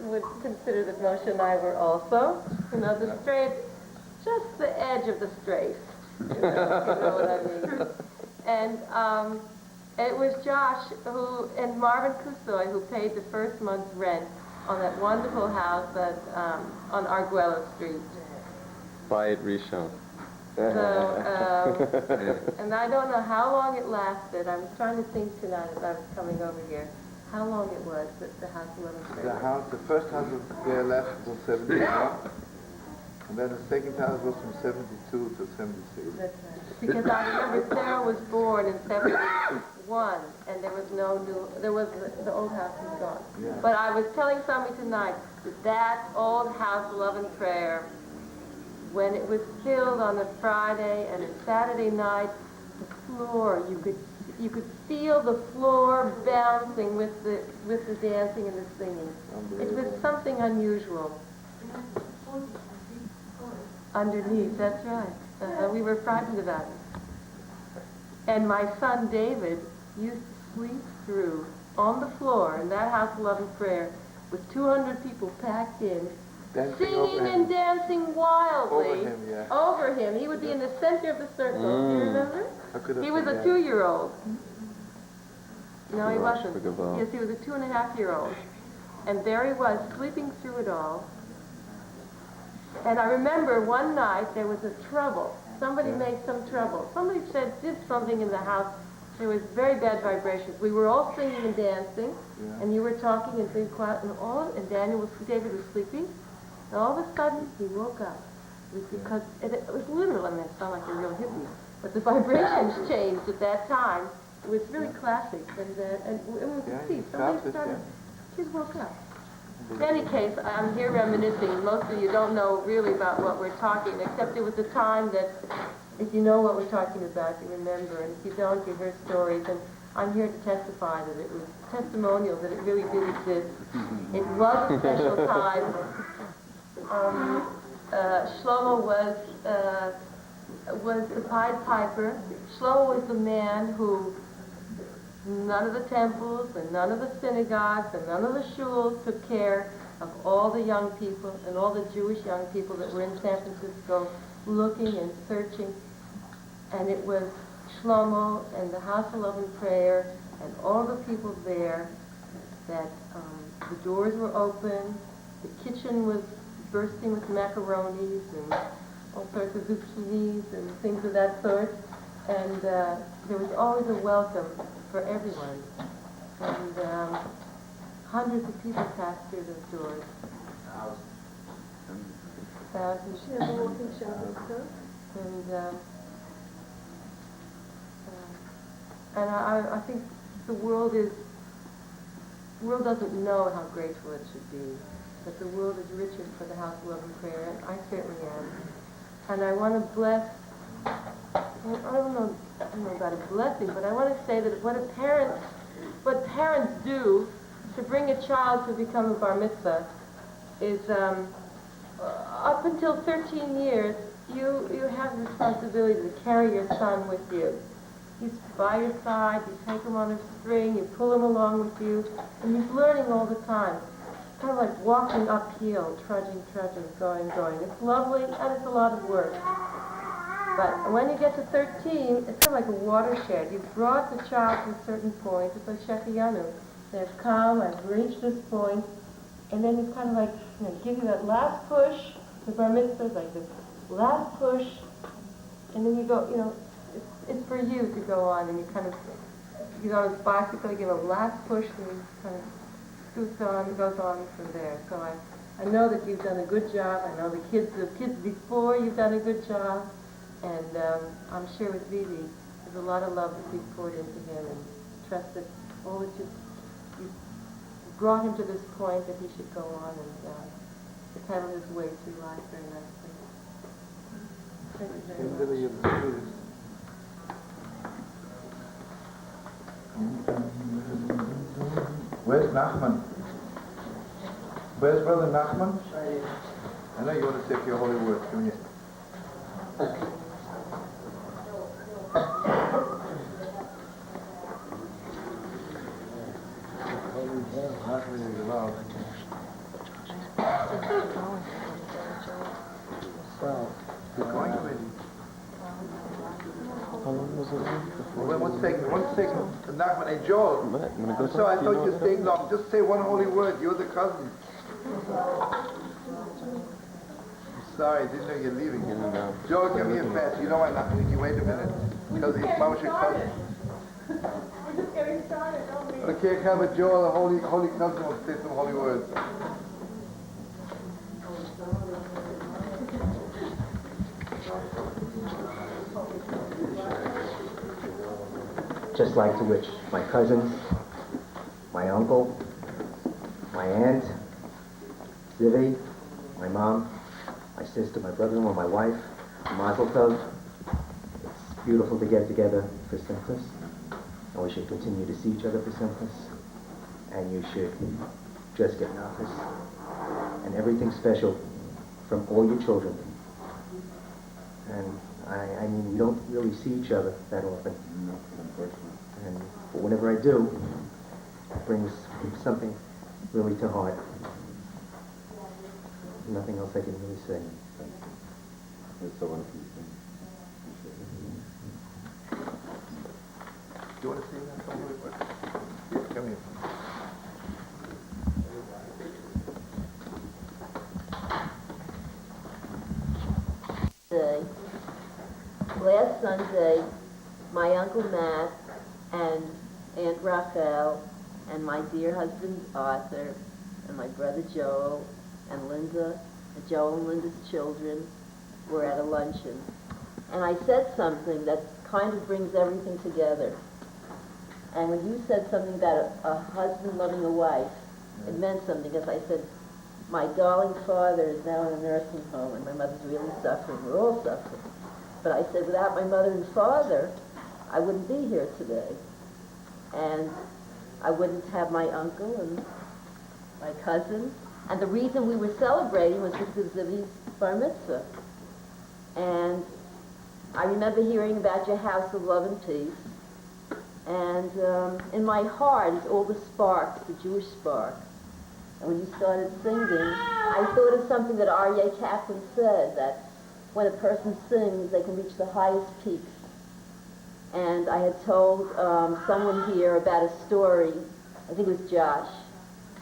would consider that Moshe and I were also. You know, the straight, just the edge of the straight. You know what I mean? And it was Josh and Marvin Kusoy who paid the first month's rent on that wonderful house on Arguello Street. Bayit Rishon. So, and I don't know how long it lasted. I was trying to think tonight as I was coming over here, how long it was that the house was. The first house was there left until 71, and then the second house was from 72 to 76. That's right. Because I remember Sarah was born in 71, and there was no new, the old house was gone. Yeah. But I was telling somebody tonight that old house, Love and Prayer, when it was filled on a Friday and a Saturday night, the floor, you could feel the floor bouncing with the dancing and the singing. It was something unusual. Underneath, that's right. We were frightened about it. And my son David used to sleep through on the floor in that house of Love and Prayer with 200 people packed in, singing and dancing wildly over him. He would be in the center of the circle. Do you remember? He was a 2-year-old. No, he wasn't. Yes, he was a 2.5-year-old. And there he was, sleeping through it all. And I remember one night there was a trouble. Somebody made some trouble. Somebody did something in the house. There was very bad vibrations. We were all singing and dancing, and you were talking and being quiet, and David was sleeping. And all of a sudden, he woke up. It was because it was literal. I mean, it sounded like a real hippie. But the vibrations changed at that time. It was really classic. And we could see. Somebody started. She just woke up. In any case, I'm here reminiscing. Most of you don't know really about what we're talking, except it was a time that, if you know what we're talking about, you remember. And if you don't, you hear stories. And I'm here to testify that it was testimonial that it really did exist. It was a special time. Shlomo was the Pied Piper. Shlomo was the man who none of the temples and none of the synagogues and none of the shuls took care of all the young people and all the Jewish young people that were in San Francisco looking and searching. And it was Shlomo and the House of Love and Prayer and all the people there that the doors were open, the kitchen was bursting with macaronis and all sorts of zucchinis and things of that sort. And there was always a welcome for everyone. And hundreds of people passed through those doors. Thousands. And I think the world doesn't know how grateful it should be. But the world is richer for the House of Love and Prayer, and I certainly am. And I want to bless, I don't know about a blessing, but I want to say that what parents do to bring a child to become a bar mitzvah is, up until 13 years, you have the responsibility to carry your son with you. He's by your side, you take him on a string, you pull him along with you, and he's learning all the time. Kind of like walking uphill, trudging, going. It's lovely, and it's a lot of work. But when you get to 13, it's kind of like a watershed. You've brought the child to a certain point. It's like Shechiyanu. They've come, I've reached this point, and then it's kind of like, give you that last push. The bar mitzvah is like this last push, and then you go, it's for you to go on, and you kind of, you on his bicycle, you give him a last push, and you kind of goes on from there. So I know that you've done a good job. I know the kids before you've done a good job, and I'm sure with Zivi there's a lot of love that you've poured into him, and trust that all that you've brought him to this point that he should go on and pedal his way through life very nicely. Thank you very much. Where's Nachman? Where's Brother Nachman? I know you want to take your holy word. Come here. Well, We're going already. How long was it? Wait, one second. Nachman, hey, Joel. What? I'm gonna go So I talk to thought you you were staying long. Just say one holy word. You're the cousin. Sorry, didn't know you're leaving. Joel, come here fast. You know why not? You wait a minute. Because it's Moshe cousin. We're just getting started, don't we? Okay, come with Joel, the holy cousin, will say some holy words. just like to wish my cousins, my uncle, my aunt, Zivi, my mom, my sister, my brother-in-law, my wife, Mazel Tov. It's beautiful to get together for Simchas, and we should continue to see each other for Simchas, and you should just get nachas and everything special from all your children. And I mean, we don't really see each other that often. But whenever I do, it brings something really to heart. Nothing else I can really say. It's so wonderful. Do you want to say that? Some holy word? Yeah, come here. Last Sunday, my Uncle Matt and Aunt Rachel and my dear husband Arthur and my brother Joel and Linda, Joel and Linda's children were at a luncheon. And I said something that kind of brings everything together. And when you said something about a husband loving a wife, it meant something, because I said, my darling father is now in a nursing home and my mother's really suffering. We're all suffering. But I said, without my mother and father, I wouldn't be here today. And I wouldn't have my uncle and my cousin. And the reason we were celebrating was because of Zivi's bar mitzvah. And I remember hearing about your house of love and peace. And in my heart is all the sparks, the Jewish spark. And when you started singing, I thought of something that R.A. Kaplan said, that when a person sings, they can reach the highest peaks. And I had told someone here about a story, I think it was Josh,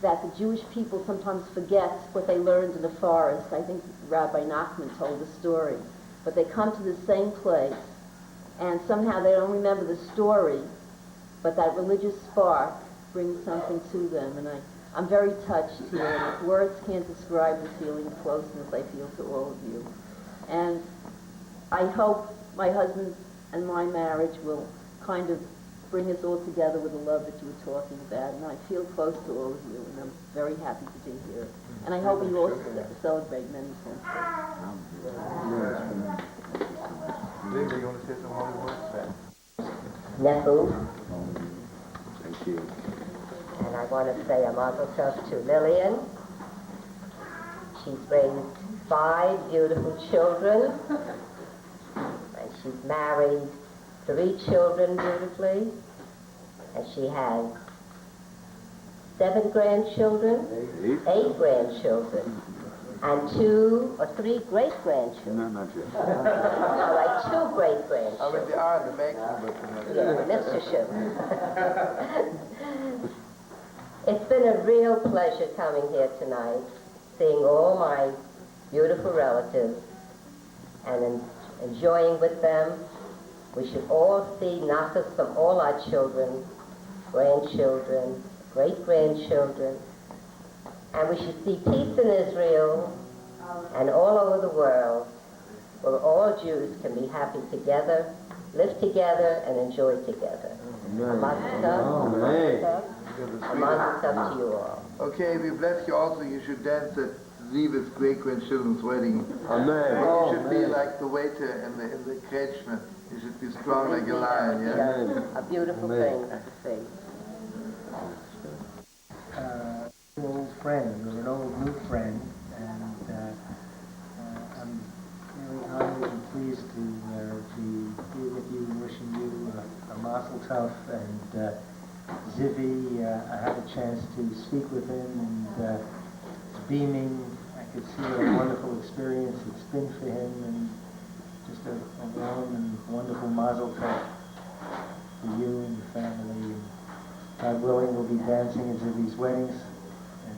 that the Jewish people sometimes forget what they learned in the forest. I think Rabbi Nachman told the story. But they come to the same place, and somehow they don't remember the story, but that religious spark brings something to them. And I'm very touched here, and words can't describe the feeling of closeness I feel to all of you. And I hope my husband and my marriage will kind of bring us all together with the love that you were talking about. And I feel close to all of you, and I'm very happy to be here. And I hope you all celebrate many things. Linda, you want to say some holy words? Nefu, Thank you. and I want to say a mazel tov to Lillian. She's raised 5 beautiful children, and she's married 3 children beautifully, and she has 7 grandchildren, 8 grandchildren, and 2 or 3 great-grandchildren. No, not yet. All right, 2 great-grandchildren. I mean, they are the maximum, Yeah, Mr. Schiff. It's been a real pleasure coming here tonight, seeing all my beautiful relatives and enjoying with them. We should all see nachas from all our children, grandchildren, great-grandchildren, and we should see peace in Israel and all over the world, where all Jews can be happy together, live together, and enjoy together. A mazel tov. A mazel tov to you all. Okay, we bless you also. You should dance at Ziva's great-grandchildren's wedding. Amen. You should be like the waiter in the kretschmer. You should be strong like a lion, yeah? A beautiful thing to see. An old friend, or an old new friend, and I'm really honored and pleased to be here with you, wishing you a mazel tov. And Zivi, I had a chance to speak with him, and beaming. I could see what a wonderful experience it's been for him, and just a warm and wonderful mazel tov for you and your family. And God willing, we'll be dancing at Zivi's weddings and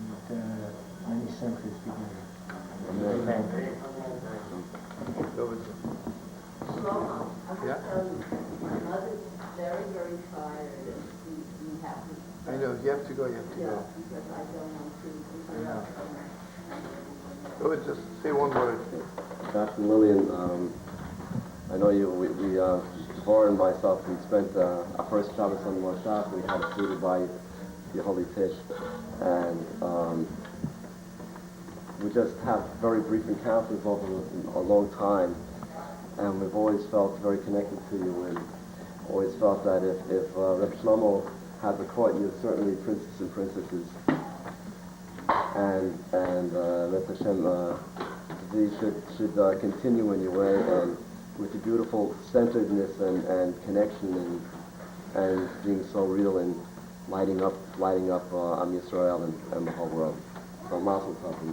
many simchas together. Amen. Shlomo, I Yeah? have to tell you, my mother's very, very tired, and we have to, I know, you have to go, you have to yeah, go. because I don't want to interrupt her. Go and just say one word. Dr. Lillian, I know Devorah and myself, we spent our first Shabbos on the Moshav. We had a food by the Holy Tish, and we just have very brief encounters over a long time, and we've always felt very connected to you, and always felt that if Reb Shlomo had the court, you're certainly princes and princesses, and Reb Hashem, these should continue in your way, and with the beautiful centeredness and connection and being so real and lighting up Am Yisrael and the whole world. So Mazel Tov and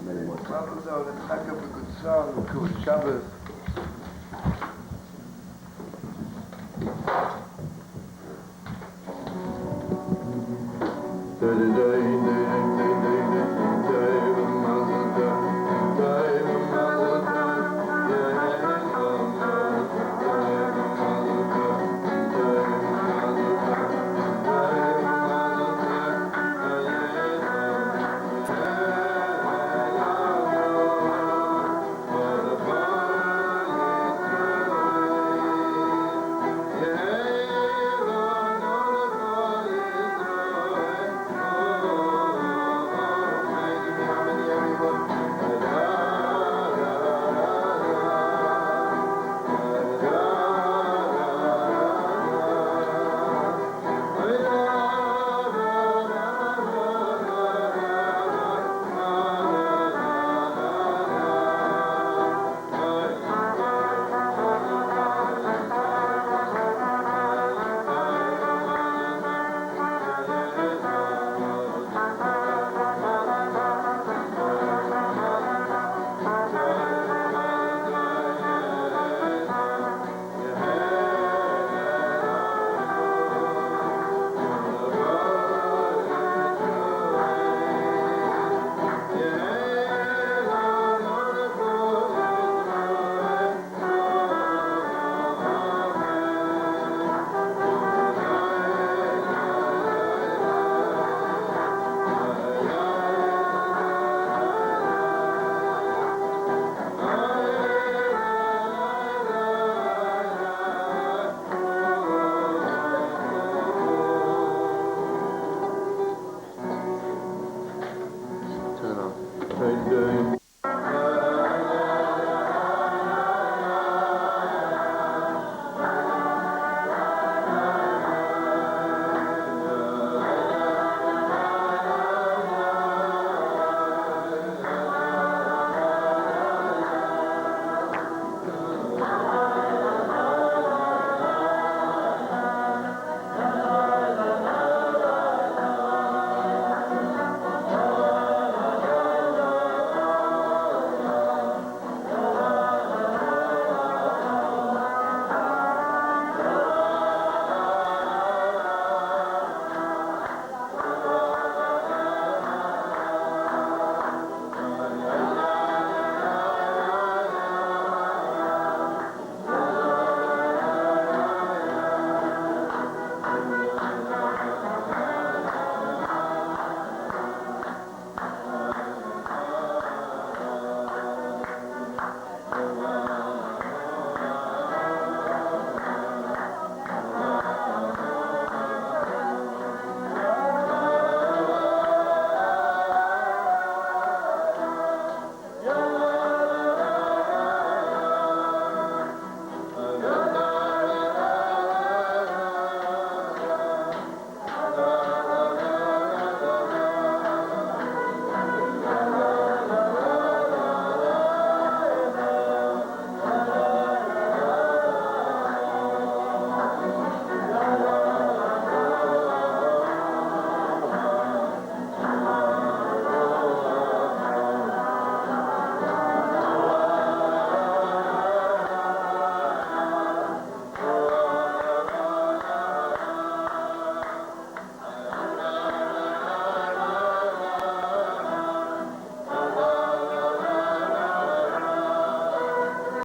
many more. Mazel tov, and Chag of a good song, good Shabbos. Turn off.